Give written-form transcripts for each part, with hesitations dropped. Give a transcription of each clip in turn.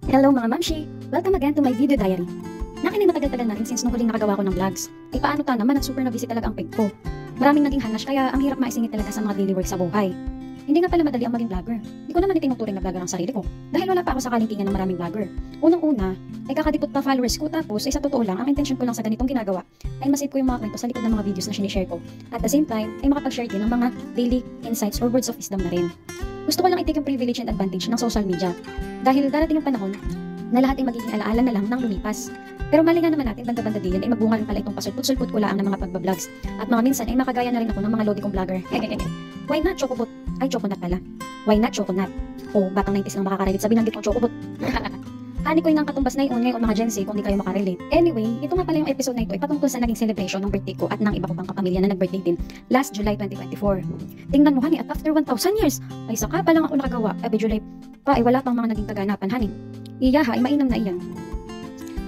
Hello mga mamshi! Welcome again to my video diary. Nakin ay matagal-tagal na rin since nung huling nakagawa ko ng vlogs. Ay paano ta naman at super na busy talaga ang peg ko. Maraming naging hanash kaya ang hirap maisingit talaga sa mga daily work sa buhay. Hindi nga pala madali ang maging vlogger. Hindi ko naman itinuturing na vlogger ang sarili ko. Dahil wala pa ako sa kalintingan ng maraming vlogger. Unang-una, ay kakadipot pa followers ko tapos ay sa totoo lang, ang intention ko lang sa ganitong ginagawa ay masave ko yung mga kwento sa likod ng mga videos na sinishare ko. At the same time, ay makapag-share din ng mga daily insights or words of wisdom na rin. Gusto ko lang i-take yung privilege and advantage ng social media. Dahil darating yung panahon na lahat ay magiging alaala na lang ng lumipas. Pero mali nga naman natin, banda-banda din ay magbunga rin pala itong pasulput-sulput ko lang ng mga pagbablogs. At mga minsan ay makagaya na rin ako ng mga lodi kong vlogger. Why not chocobot? Ay, choconut pala. Why not choconut? Oh, batang 90s lang makaka-relate sa binanggit kong chocobot. Hani ko yung katumbas na yun ngayon mga Gen Z kung di kayo makarelate. Anyway, ito nga pala yung episode na ito ay patungkol sa naging celebration ng birthday ko at ng iba ko pang kapamilya na nag-birthday din last July 2024. Tingnan mo hani, at after 1,000 years, ay saka pa lang ako nakagawa. July pa ay wala pang mga naging kaganapan hani. Iyaha ay mainam na iyan.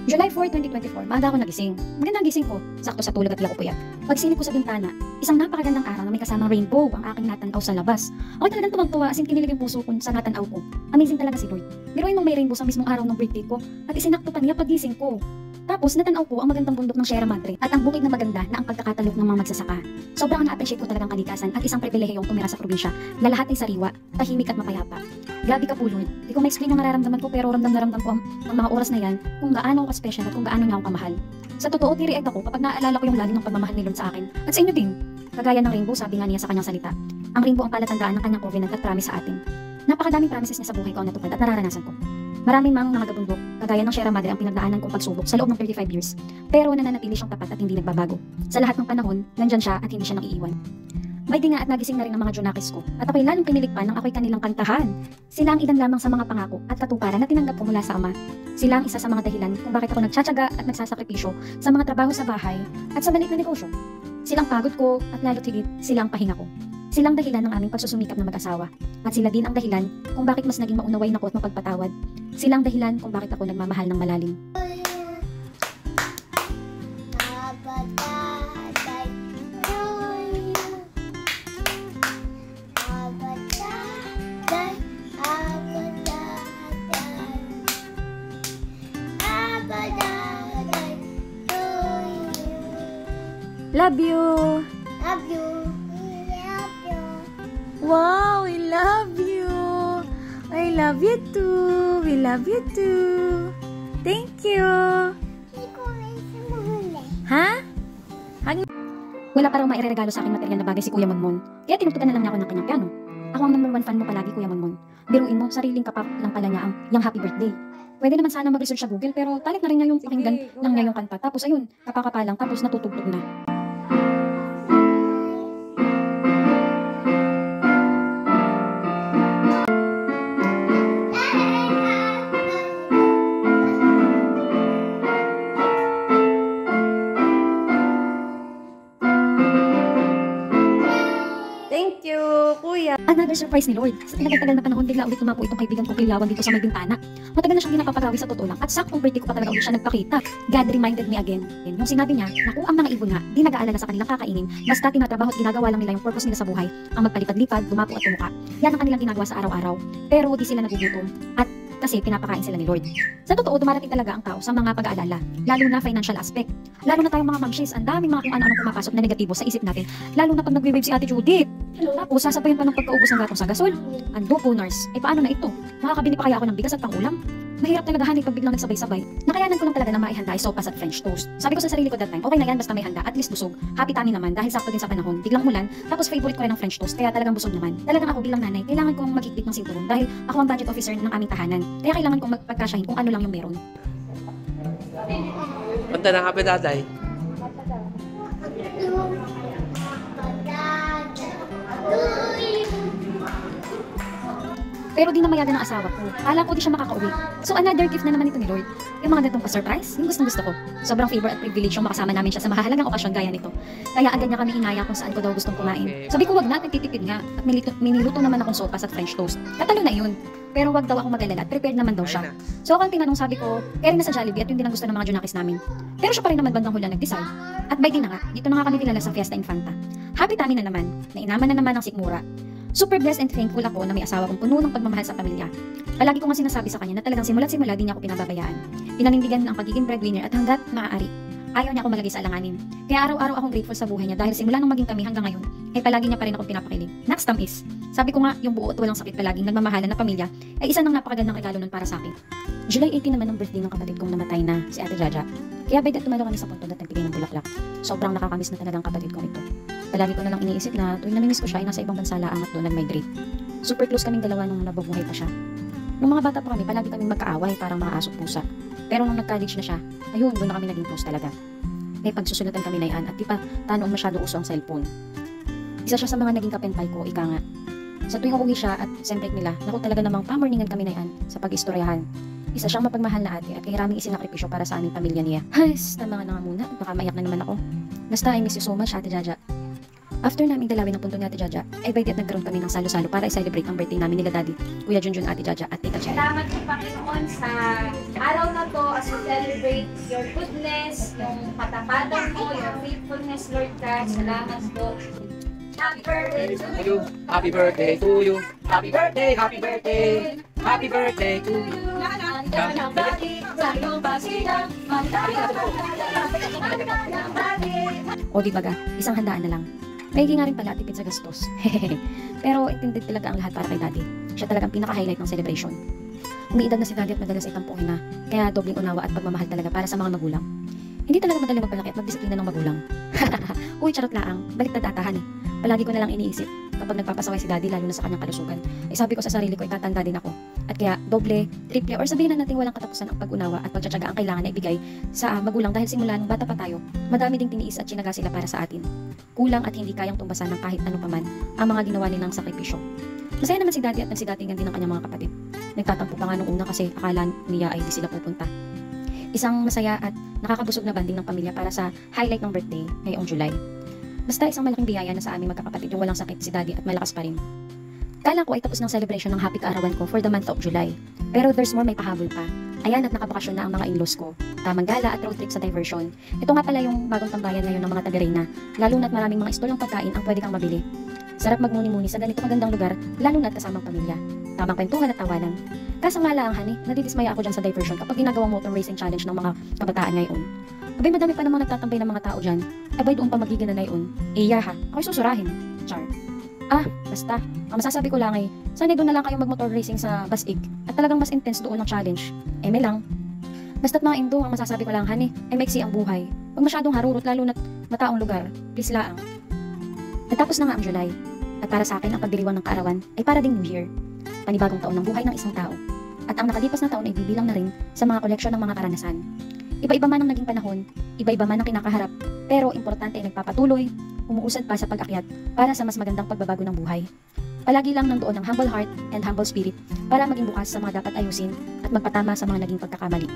July 4, 2024, maaga ako nagising. Magandang gising ko, sakto sa tulog at di ako puyat. Pagsilip ko sa bintana, isang napakagandang araw na may kasamang rainbow ang aking natanaw sa labas. Ako talagang tumagtuwa as in kinilig yung puso ko sa natanaw ko. Amazing talaga si Lord. Biruin mong may rainbow sa mismong araw ng birthday ko at isinakto pa niya pagising ko. Tapos natanaw ko ang magandang bundok ng Sierra Madre at ang bukid na maganda na ang pagkakatalok ng mga magsasaka. Sobrang na-appreciate ko talagang kalikasan at isang pribilehiyong tumira sa probinsya na lahat ay sariwa, tahimik at mapayapa. Grabe ka po Lord. Di ko ma-explain yung nararamdaman ko pero ramdam na ramdam ko ang mga oras na yan kung gaano ako ka-special at kung gaano niya ako kamahal. Sa totoo, tiri-react ako kapag naaalala ko yung lalim ng pagmamahal ni Lord sa akin. At sa inyo din. Kagaya ng rainbow, sabi nga niya sa kanyang salita. Ang rainbow ang palatandaan ng kanyang covenant at promise sa atin. Napakadaming promises niya sa buhay ko ang natupad at nararanasan ko. Maraming mga nagabundok, kagaya ng Sierra Madre ang pinagdaanan kong pagsubok sa loob ng 35 years. Pero nananatili siyang tapat at hindi nagbabago. Sa lahat ng panahon, nandyan siya at hindi siya nang-iiwan. May dinga at nagising na rin ang mga Junakis ko at ako'y lalong kinilig pa nang ako'y kanilang kantahan. Sila ang ilan lamang sa mga pangako at katuparan na tinanggap ko mula sa Ama. Sila ang isa sa mga dahilan kung bakit ako nagtsatsaga at nagsasakripisyo sa mga trabaho sa bahay at sa maliit na negosyo. Silang pagod ko at lalo't higit sila ang pahinga ko. Silang dahilan ng aming pagsusumikap na mag-asawa. At sila din ang dahilan kung bakit mas naging maunawain ako at mapagpatawad. Silang dahilan kung bakit ako nagmamahal ng malalim. Love you. Love you. Wow, we love you. I love you too. We love you too. Thank you. Ha? Wala pa raw maireregalo sa akin material na bagay si Kuya Monmon. Kaya tinutukan na lang niya ako ng kanyang piano. Ako ang #1 fan mo palagi, Kuya Monmon. Biruin mo, sariling kapap lang pala niya ang yung happy birthday. Pwede naman sana mag-research sa Google pero talit na rin niya yung pakinggan lang niya yung kanta. Tapos ayun, kapakapalang tapos natutugtog na. Thank you, Kuya. Another surprise ni Lord. Sa tagal-tagal na panahon, bigla ulit tumapo itong kaibigan kong Kilawan dito sa may bintana. Matagal na siyang pinapapagawi sa totoo lang at saktong birthday ko pa talaga ulit siya nagpakita. God reminded me again. Yung sinabi niya na kung ang mga ibon nga, di nag-aalala sa kanilang kakainin, basta tinatrabaho at ginagawa lang nila yung purpose nila sa buhay, ang magpalipad-lipad, dumapo at tumuka. Yan ang kanilang ginagawa sa araw-araw. Pero di sila nagugutom at kasi pinapakain sila ni Lord. Sa totoo, dumarating talaga ang tao sa mga pag-aalala, lalo na financial aspect. Lalo na tayong mga mamshes, ang daming mga kung ano-anong pumapasok na negatibo sa isip natin. Lalo na pag nagwe-wave si Ate Judith. Tapos sasabayan pa ng pagkaubos ng gatong sa gasol. Ando po nurse, paano na ito? Makakabili pa kaya ako ng bigas at pang-ulam? Mahirap talaga hanay pag biglang nagsabay-sabay. Nakayanan ko lang talaga na maihanda ay sopas at French toast. Sabi ko sa sarili ko that time, okay na yan basta may handa, at least busog. Happy tummy naman dahil sakto din sa panahon. Biglang umulan, tapos favorite ko rin ang French toast, kaya talagang busog naman. Talagang ako bilang nanay, kailangan kong magigpit ng sinturon dahil ako ang budget officer ng aming tahanan. Kaya kailangan kong magpagkasyahin kung ano lang yung meron. Punta na kape tatay. Pero di na mayagan ng asawa ko. Alam ko di siya makakauwi. So another gift na naman ito ni Lord. Yung mga ganitong pa-surprise, yung gustong gusto ko. Sobrang favor at privilege yung makasama namin siya sa mahalagang okasyon gaya nito. Kaya agad niya kami inaya kung saan ko daw gustong kumain. Sabi ko wag na, titipid nga. At miniluto naman akong sopas at French toast. Katalo na yun. Pero wag daw ako mag-alala at prepared naman daw siya. So ako ang tinanong, sabi ko, kaya rin na sa Jollibee at yun din ang gusto ng mga Junakis namin. Pero siya pa rin naman bandang hula nag-decide. At by din na nga, dito na nga kami kilala sa Fiesta Infanta. Happy tummy na naman, nainaman na naman ang sikmura. Super blessed and thankful ako na may asawa kong puno ng pagmamahal sa pamilya. Palagi ko nga sinasabi sa kanya na talagang simula't simula din niya ako pinababayaan. Pinanindigan ang pagiging breadwinner at hanggat maaari, ayaw niya ako malagay sa alanganin. Kaya araw-araw akong grateful sa buhay niya dahil simula nung maging kami hanggang ngayon, ay palagi niya pa rin akong pinapakilig. Next time is, sabi ko nga, yung buo at walang sakit palaging nagmamahalan na pamilya ay isa ng napakagandang regalo nun para sa akin. July 18 naman ang birthday ng kapatid kong namatay na, si Ate Jaja. Kaya by that tumalo kami sa punto na nagbigay ng bulaklak. Sobrang nakakamiss na talagang kapatid kong ito. Palagi ko na lang iniisip na tuwing namimiss ko siya ay nasa ibang bansa laang at doon nag-migrate. Super close kaming dalawa nung nabubuhay pa siya. Nung mga bata pa kami, palagi kaming magkaaway parang mga aso pusa. Pero nung nag-college na siya, ayun, doon na kami naging close talaga. May pagsusulatan kami na yan at di pa tanoong masyado uso ang cellphone. Isa siya sa mga naging kapenpal ko, ika nga. Sa tuwing uuwi siya at sem break nila, naku talaga namang pamorningan kami na yan sa pag-istoryahan. Isa siyang mapagmahal na ate at kay raming isinakripisyo para sa aming pamilya niya. Ay, tama nga muna, baka maiyak na naman ako. Basta, I miss you so much, Ate Jaja. After namin dalawin ang punto ni Ate Jaja, ay by that nagkaroon kami ng salo-salo para i-celebrate ang birthday namin nila Daddy, Kuya Junjun, Ate Jaja at Tita Cherry. Salamat po Panginoon sa araw na to as we celebrate your goodness, yung katapatan mo, your faithfulness, Lord God. Salamat po. Happy birthday to you. Happy birthday to you. Happy birthday, happy birthday. Happy birthday to you. O di baga, isang handaan na lang. Maigi nga rin pala tipid sa gastos. Pero intended talaga ang lahat para kay Daddy. Siya talagang pinaka-highlight ng celebration. Umiidad na si Daddy at madalas ay tampuhin na, kaya dobling unawa at pagmamahal talaga para sa mga magulang. Hindi talaga madali magpalaki at magdisiplina ng magulang. Uy, charot laang, baliktad atahan eh. Palagi ko na lang iniisip, kapag nagpapasaway si Daddy lalo na sa kanyang kalusugan, ay sabi ko sa sarili ko, itatanda din ako. At kaya, doble, triple, or sabihin na natin walang katapusan ang pag-unawa at pagtsatsaga ang kailangan na ibigay sa magulang dahil simula nung bata pa tayo, madami ding tiniis at tsinaga sila para sa atin. Kulang at hindi kayang tumbasan ng kahit ano paman ang mga ginawa nilang sakripisyo. Masaya naman si Daddy at nagsidatingan din ng kanyang mga kapatid. Nagtatampo pa nga nung una kasi akala niya ay di sila pupunta. Isang masaya at nakakabusog na banding ng pamilya para sa highlight ng birthday ngayong July. Basta isang malaking biyaya na sa aming magkakapatid yung walang sakit si Daddy at malakas pa rin. Kala ko ay tapos ng celebration ng happy kaarawan ko for the month of July. Pero there's more, may pahabol pa. Ayan at nakabakasyon na ang mga in-laws ko. Tamang gala at road trip sa diversion. Ito nga pala yung bagong tambayan ngayon ng mga taga-Reyna. Lalo na't maraming mga istolyong pagkain ang pwede kang mabili. Sarap magmuni-muni sa ganito magandang lugar, lalo na't kasamang pamilya. Tamang kwentuhan at tawanan. Kaso nga lang, honey, nadidismaya ako dyan sa diversion kapag ginagawang motor racing challenge ng mga kabataan ngayon. Abay, madami pa namang nagtatambay ng mga tao dyan. Abay, doon pa magiging na yun. Iya ha, ako'y susurahin. Char. Basta. Ang masasabi ko lang ay, sanay doon na lang kayong mag-motor racing sa Basig at talagang mas intense doon ang challenge. May lang. Basta't mga indo, ang masasabi ko lang, honey, ay maiksi ang buhay. Huwag masyadong harurot, lalo na't mataong lugar. Please laang. Natapos na nga ang July. At para sa akin, ang pagdiriwang ng kaarawan ay para ding New Year. Panibagong taon ng buhay ng isang tao. At ang nakalipas na taon ay bibilang na rin sa mga koleksyon ng mga karanasan. Iba-iba man ang naging panahon, iba-iba man ang kinakaharap, pero importante ay nagpapatuloy, umuusad pa sa pag-akyat para sa mas magandang pagbabago ng buhay. Palagi lang nandoon ang humble heart and humble spirit para maging bukas sa mga dapat ayusin at magpatama sa mga naging pagkakamali.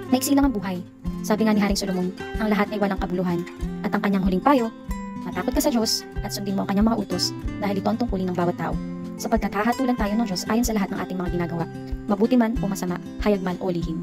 Maiksi lang ang buhay. Sabi nga ni Haring Solomon, ang lahat ay walang kabuluhan. At ang kanyang huling payo, matakot ka sa Diyos at sundin mo ang kanyang mga utos dahil ito ang tungkulin ng bawat tao. Sapagkat hahatulan tayo ng Diyos ayon sa lahat ng ating mga ginagawa. Mabuti man o masama, hayag man o lihim.